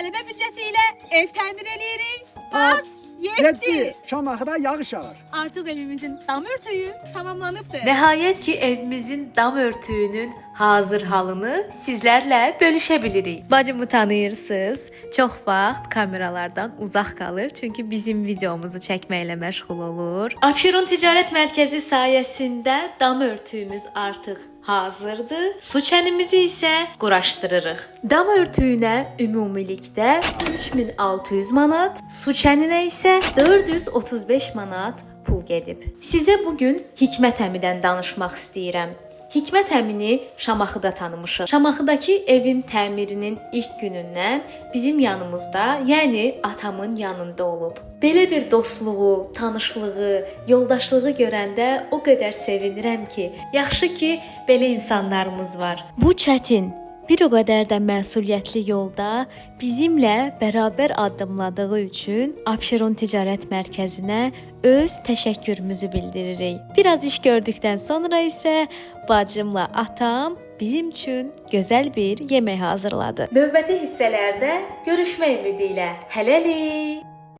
Qələbə büdcəsi ilə ev təmir eləyirik. Part 7. Şamaxıda yağış yağır. Artıq evimizin dam örtüyü tamamlanıbdır. Nəhayət ki, evimizin dam örtüyünün hazır halını sizlərlə bölüşə bilirik. Bacımı tanıyırsınız. Çox vaxt kameralardan uzaq qalır, çünki bizim videomuzu çəkməklə məşğul olur. Abşeron Ticarət Mərkəzi sayəsində dam örtüyümüz artıq hazırdır. Su çənimizi isə quraşdırırıq. Dam örtüyünə ümumilikdə 3600 manat, su çəninə isə 435 manat pul gedib. Sizə bu gün Hikmət əmidən danışmaq istəyirəm. Hikmət əmini Şamaxıda tanımışıq. Şamaxıdakı evin təmirinin ilk günündən bizim yanımızda, yəni atamın yanında olub. Belə bir dostluğu, tanışlığı, yoldaşlığı görəndə o qədər sevinirəm ki, yaxşı ki, belə insanlarımız var. Bu çətin, bir o qədər də məsuliyyətli yolda bizimlə bərabər addımladığı üçün Abşeron Ticarət Mərkəzinə öz təşəkkürümüzü bildiririk. Biraz iş gördükdən sonra isə bacımla atam bizim üçün gözəl bir yemək hazırladı. Növbəti hissələrdə görüşmək ümidi ilə hələlik.